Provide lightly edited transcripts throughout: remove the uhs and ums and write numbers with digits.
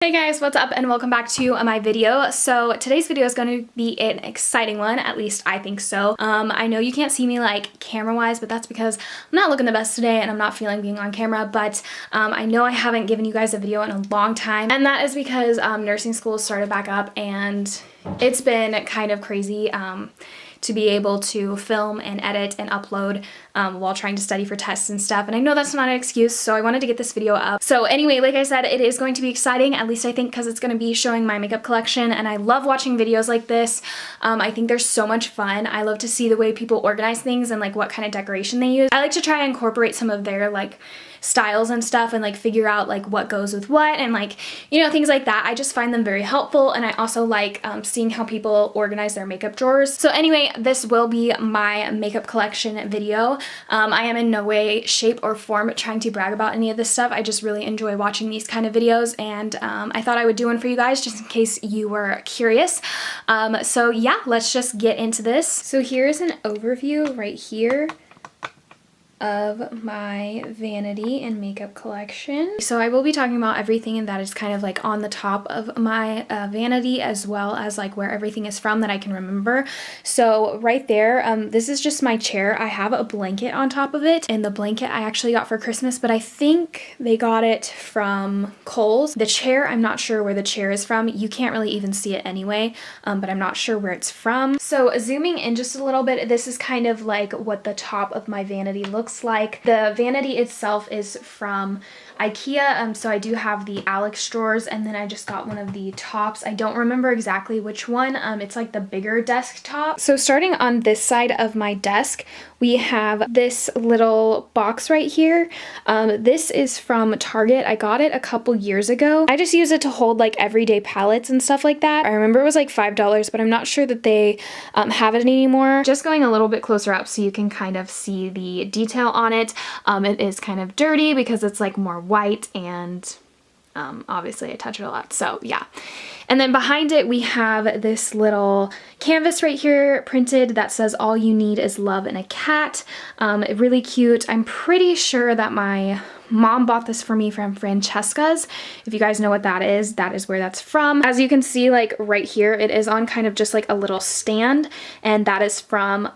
Hey guys, what's up and welcome back to my video. So today's video is going to be an exciting one, at least I think so. I know you can't see me like camera wise, but that's because I'm not looking the best today and I'm not feeling being on camera, but I know I haven't given you guys a video in a long time, and that is because nursing school started back up and it's been kind of crazy to be able to film and edit and upload while trying to study for tests and stuff. And I know that's not an excuse, so I wanted to get this video up. So anyway, like I said, it is going to be exciting, at least I think, because it's going to be showing my makeup collection, and I love watching videos like this. I think they're so much fun. I love to see the way people organize things and like what kind of decoration they use. I like to try and incorporate some of their like styles and stuff and like figure out like what goes with what and like, you know, things like that. I just find them very helpful, and I also like seeing how people organize their makeup drawers. So anyway, this will be my makeup collection video. I am in no way, shape, or form trying to brag about any of this stuff. I just really enjoy watching these kind of videos, and I thought I would do one for you guys just in case you were curious. So yeah, let's just get into this. So here's an overview right here of my vanity and makeup collection. So I will be talking about everything that is kind of like on the top of my vanity, as well as like where everything is from that I can remember. So right there, this is just my chair. I have a blanket on top of it, and the blanket I actually got for Christmas, but I think they got it from Kohl's. The chair, I'm not sure where the chair is from. You can't really even see it anyway, but I'm not sure where it's from. So zooming in just a little bit, this is kind of like what the top of my vanity looks like. The vanity itself is from IKEA, so I do have the Alex drawers, and then I just got one of the tops. I don't remember exactly which one. It's like the bigger desktop. So starting on this side of my desk, we have this little box right here. This is from Target. I got it a couple years ago. I just use it to hold like everyday palettes and stuff like that. I remember it was like $5, but I'm not sure that they have it anymore. Just going a little bit closer up so you can kind of see the detail on it. It is kind of dirty because it's like more white, and obviously I touch it a lot, so yeah. And then behind it we have this little canvas right here printed that says "All you need is love and a cat." Really cute. I'm pretty sure that my mom bought this for me from Francesca's. If you guys know what that is where that's from. As you can see, like right here, it is on kind of just like a little stand, and that is from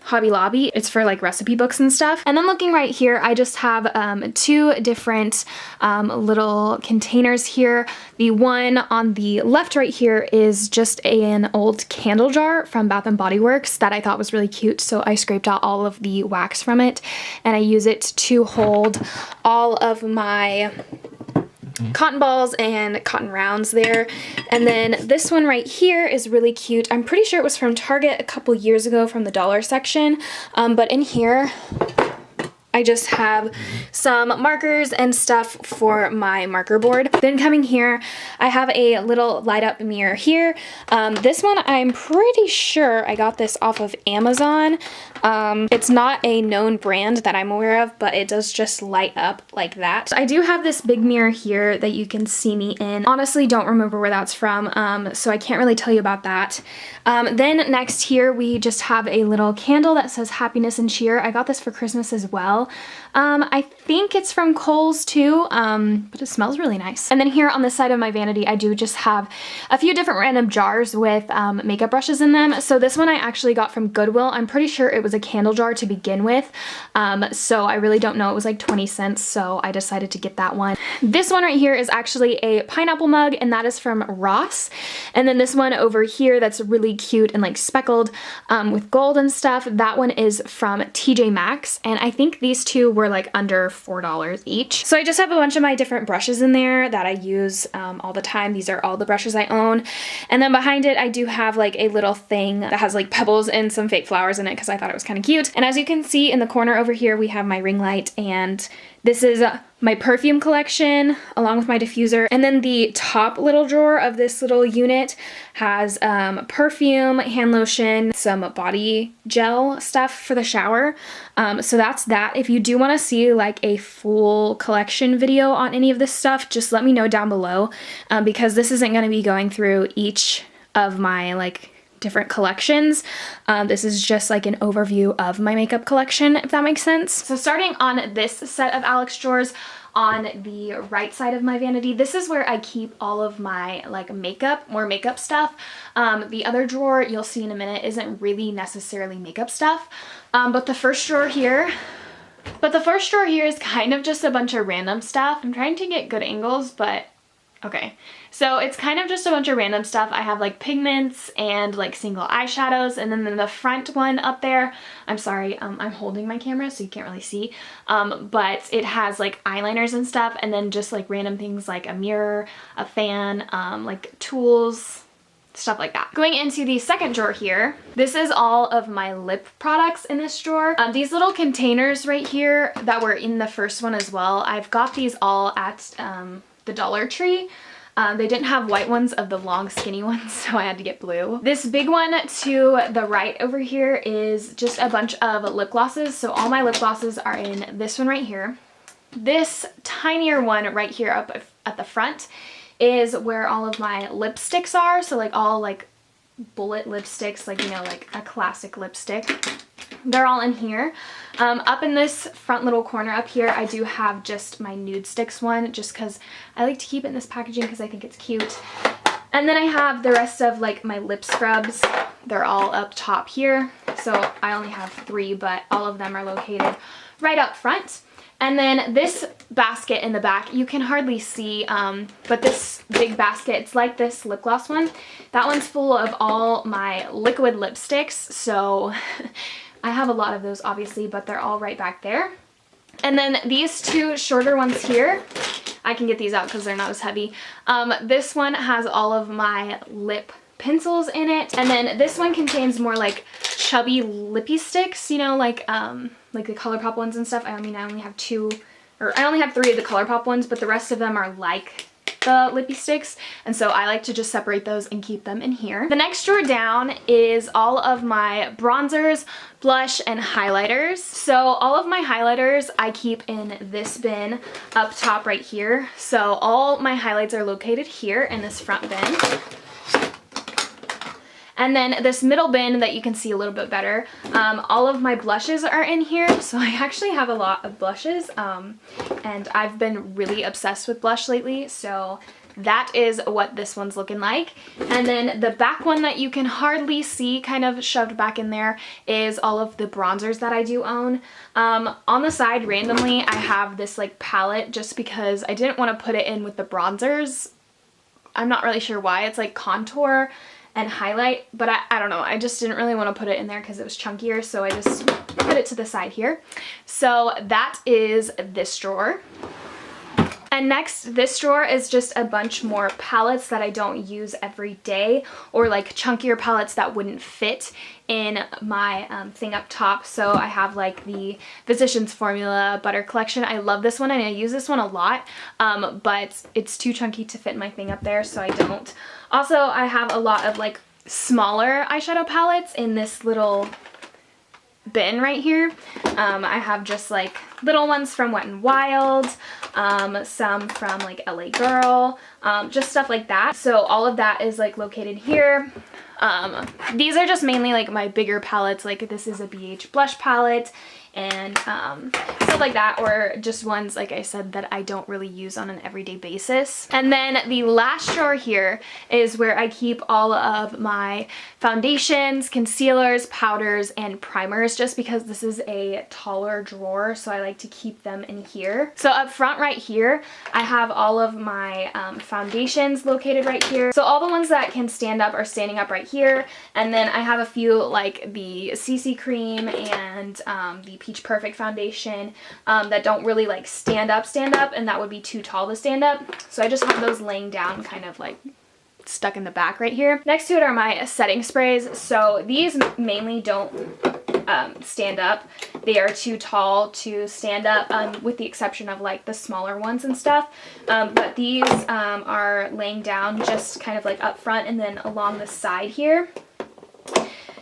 Hobby Lobby. It's for like recipe books and stuff. And then looking right here, I just have two different little containers here. The one on the left right here is just an old candle jar from Bath & Body Works that I thought was really cute, so I scraped out all of the wax from it, and I use it to hold all of my cotton balls and cotton rounds there. And then this one right here is really cute. I'm pretty sure it was from Target a couple years ago from the dollar section, but in here I just have some markers and stuff for my marker board. Then coming here, I have a little light up mirror here. This one, I'm pretty sure I got this off of Amazon. It's not a known brand that I'm aware of, but it does just light up like that. I do have this big mirror here that you can see me in. Honestly, don't remember where that's from, so I can't really tell you about that. Then next here, we just have a little candle that says happiness and cheer. I got this for Christmas as well. I think it's from Kohl's too, but it smells really nice. And then here on this side of my vanity, I do just have a few different random jars with makeup brushes in them. So this one I actually got from Goodwill. I'm pretty sure it was a candle jar to begin with, so I really don't know. It was like 20 cents, so I decided to get that one. This one right here is actually a pineapple mug, and that is from Ross. And then this one over here that's really cute and like speckled with gold and stuff, that one is from TJ Maxx, and I think these two were like under $4 each. So I just have a bunch of my different brushes in there that I use all the time. These are all the brushes I own. And then behind it, I do have like a little thing that has like pebbles and some fake flowers in it because I thought it was kind of cute. And as you can see in the corner over here, we have my ring light, and this is my perfume collection along with my diffuser. And then the top little drawer of this little unit has perfume, hand lotion, some body gel stuff for the shower. So that's that. If you do want to see like a full collection video on any of this stuff, just let me know down below, because this isn't going to be going through each of my like different collections. This is just like an overview of my makeup collection, if that makes sense. So starting on this set of Alex drawers, on the right side of my vanity, this is where I keep all of my like more makeup stuff. The other drawer you'll see in a minute isn't really necessarily makeup stuff, but the first drawer here is kind of just a bunch of random stuff. I'm trying to get good angles, but okay. So it's kind of just a bunch of random stuff. I have like pigments and like single eyeshadows, and then the front one up there, I'm sorry, I'm holding my camera so you can't really see, but it has like eyeliners and stuff, and then just like random things like a mirror, a fan, like tools, stuff like that. Going into the second drawer here, this is all of my lip products in this drawer. These little containers right here that were in the first one as well, I've got these all at the Dollar Tree. They didn't have white ones of the long skinny ones, so I had to get blue. This big one to the right over here is just a bunch of lip glosses. So all my lip glosses are in this one right here. This tinier one right here up at the front is where all of my lipsticks are. So like all like bullet lipsticks, like, you know, like a classic lipstick. They're all in here. Up in this front little corner up here, I do have just my nude sticks one, just because I like to keep it in this packaging because I think it's cute. And then I have the rest of like my lip scrubs. They're all up top here. So I only have 3, but all of them are located right up front. And then this basket in the back, you can hardly see, but this big basket, it's like this lip gloss one. That one's full of all my liquid lipsticks. So I have a lot of those obviously, but they're all right back there. And then these 2 shorter ones here, I can get these out because they're not as heavy. This one has all of my lip pencils in it, and then this one contains more like chubby lippy sticks, you know, like the ColourPop ones and stuff. I mean, I only have 3 of the ColourPop ones, but the rest of them are like the lippy sticks, and so I like to just separate those and keep them in here. The next drawer down is all of my bronzers, blush, and highlighters. So all of my highlighters I keep in this bin up top right here. So all my highlights are located here in this front bin. And then this middle bin that you can see a little bit better, all of my blushes are in here. So I actually have a lot of blushes, and I've been really obsessed with blush lately. So that is what this one's looking like. And then the back one that you can hardly see, kind of shoved back in there, is all of the bronzers that I do own. On the side, randomly, I have this like palette just because I didn't want to put it in with the bronzers. I'm not really sure why. It's like contour and highlight, but I don't know, I just didn't really want to put it in there because it was chunkier, so I just put it to the side here. So that is this drawer. And next, this drawer is just a bunch more palettes that I don't use every day, or like chunkier palettes that wouldn't fit in my thing up top. So I have like the Physicians Formula Butter Collection. I love this one and I use this one a lot, but it's too chunky to fit in my thing up there, so I don't. Also, I have a lot of like smaller eyeshadow palettes in this little bin right here. I have just like little ones from Wet n Wild, some from like LA Girl, just stuff like that. So all of that is like located here. These are just mainly like my bigger palettes, like this is a BH blush palette and stuff like that, or just ones, like I said, that I don't really use on an everyday basis. And then the last drawer here is where I keep all of my foundations, concealers, powders, and primers, just because this is a taller drawer, so I like to keep them in here. So up front right here, I have all of my foundations located right here. So all the ones that can stand up are standing up right here, and then I have a few like the CC Cream and the Peach Perfect foundation that don't really like stand up, and that would be too tall to stand up. So I just have those laying down, kind of like stuck in the back right here. Next to it are my setting sprays. So these mainly don't stand up. They are too tall to stand up, with the exception of like the smaller ones and stuff. But these are laying down just kind of like up front and then along the side here.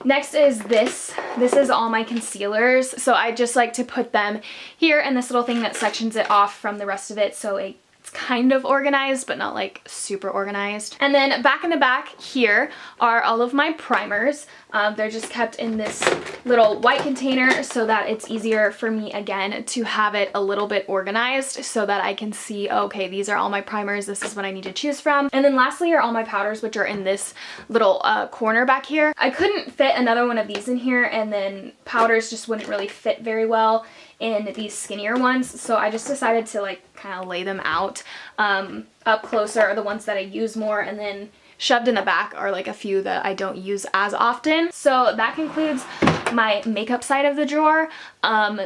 Next is this. This is all my concealers. So I just like to put them here in this little thing that sections it off from the rest of it, so it's kind of organized, but not like super organized. And then back in the back here are all of my primers. They're just kept in this little white container so that it's easier for me, again, to have it a little bit organized so that I can see, okay, these are all my primers, this is what I need to choose from. And then lastly are all my powders, which are in this little corner back here. I couldn't fit another one of these in here, and then powders just wouldn't really fit very well in these skinnier ones, so I just decided to like kind of lay them out up closer are the ones that I use more, and then shoved in the back are like a few that I don't use as often. So that concludes my makeup side of the drawer.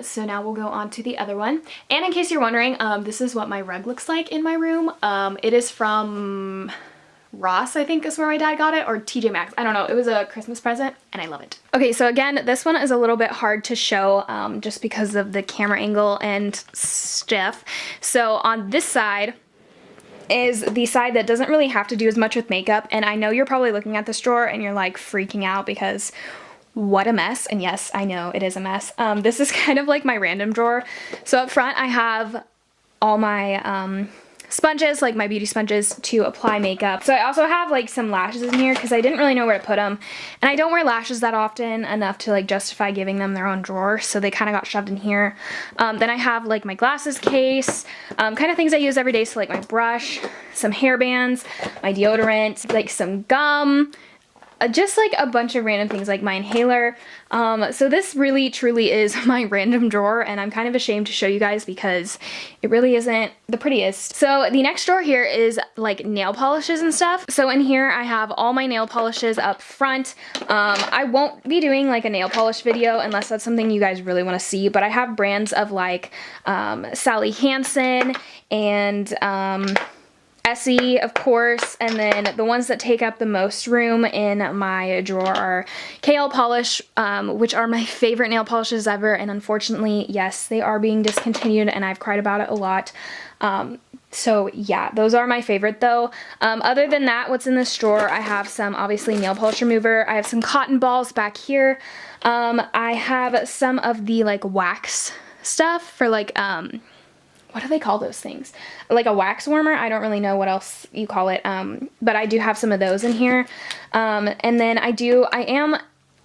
So now we'll go on to the other one. And in case you're wondering, this is what my rug looks like in my room. It is from Ross, I think is where my dad got it, or TJ Maxx. I don't know. It was a Christmas present and I love it. Okay, so again, this one is a little bit hard to show just because of the camera angle and stuff. So on this side is the side that doesn't really have to do as much with makeup, and I know you're probably looking at this drawer and you're like freaking out because what a mess. And yes, I know it is a mess. This is kind of like my random drawer. So up front I have all my sponges, like my beauty sponges to apply makeup. So I also have like some lashes in here because I didn't really know where to put them, and I don't wear lashes that often enough to like justify giving them their own drawer, so they kind of got shoved in here. Then I have like my glasses case, kind of things I use every day, so like my brush, some hair bands, my deodorant, like some gum, just like a bunch of random things, like my inhaler. So this really truly is my random drawer, and I'm kind of ashamed to show you guys because it really isn't the prettiest. So the next drawer here is like nail polishes and stuff. So in here I have all my nail polishes up front. I won't be doing like a nail polish video unless that's something you guys really want to see, but I have brands of like Sally Hansen and Essie, of course, and then the ones that take up the most room in my drawer are KL Polish, which are my favorite nail polishes ever, and unfortunately, yes, they are being discontinued, and I've cried about it a lot. So yeah, those are my favorite though. Other than that, what's in this drawer, I have some, obviously, nail polish remover. I have some cotton balls back here. I have some of the like wax stuff for like, what do they call those things? Like a wax warmer? I don't really know what else you call it, but I do have some of those in here. And then I am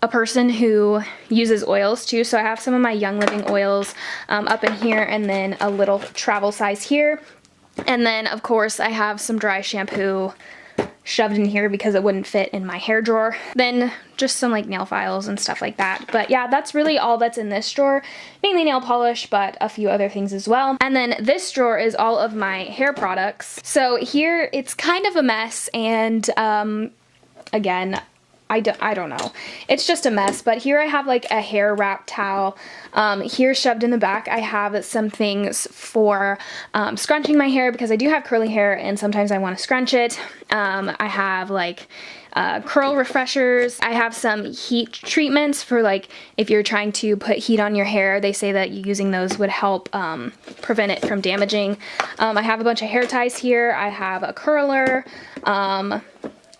a person who uses oils too, so I have some of my Young Living oils up in here, and then a little travel size here. And then, of course, I have some dry shampoo shoved in here because it wouldn't fit in my hair drawer. Then just some like nail files and stuff like that. But yeah, that's really all that's in this drawer. Mainly nail polish, but a few other things as well. And then this drawer is all of my hair products. So here it's kind of a mess, and again, I don't know. It's just a mess, but here I have like a hair wrap towel. Here shoved in the back I have some things for scrunching my hair because I do have curly hair and sometimes I want to scrunch it. I have like curl refreshers. I have some heat treatments for like if you're trying to put heat on your hair. They say that using those would help prevent it from damaging. I have a bunch of hair ties here. I have a curler.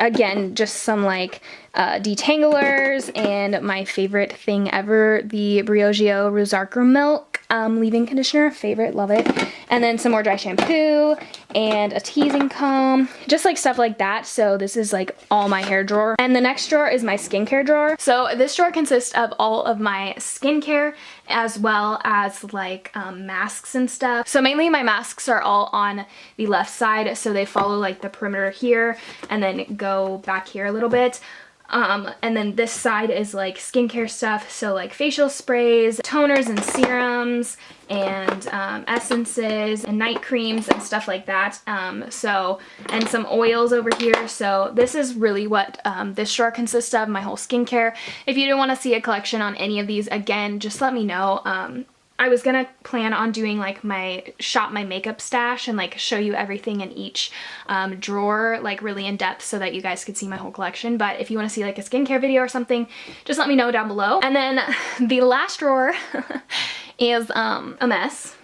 Again, just some like detanglers, and my favorite thing ever, the Briogeo Rosarco Milk leave-in conditioner. Favorite, love it. And then some more dry shampoo and a teasing comb, just like stuff like that. So this is like all my hair drawer. And the next drawer is my skincare drawer. So this drawer consists of all of my skincare as well as like masks and stuff. So mainly my masks are all on the left side, so they follow like the perimeter here and then go back here a little bit. And then this side is like skincare stuff, so like facial sprays, toners and serums, and essences and night creams and stuff like that. And some oils over here. So this is really what this drawer consists of, my whole skincare. If you do want to see a collection on any of these, again, just let me know. I was gonna plan on doing like my makeup stash and like show you everything in each drawer like really in depth so that you guys could see my whole collection. But if you want to see like a skincare video or something, just let me know down below. And then the last drawer is a mess.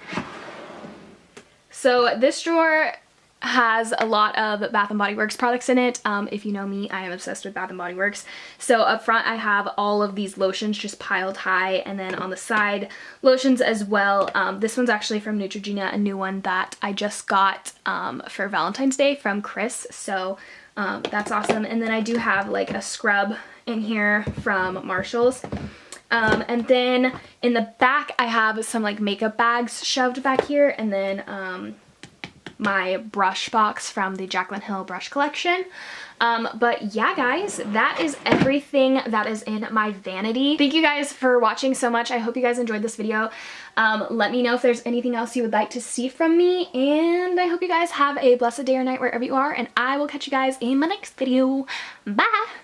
So this drawer has a lot of Bath & Body Works products in it. If you know me, I am obsessed with Bath & Body Works. So up front I have all of these lotions just piled high, and then on the side lotions as well. This one's actually from Neutrogena, a new one that I just got for Valentine's Day from Chris, so that's awesome. And then I do have like a scrub in here from Marshall's. And then in the back I have some like makeup bags shoved back here, and then my brush box from the Jaclyn Hill brush collection. But yeah, guys, that is everything that is in my vanity. Thank you guys for watching so much. I hope you guys enjoyed this video. Let me know if there's anything else you would like to see from me, and I hope you guys have a blessed day or night wherever you are, and I will catch you guys in my next video. Bye!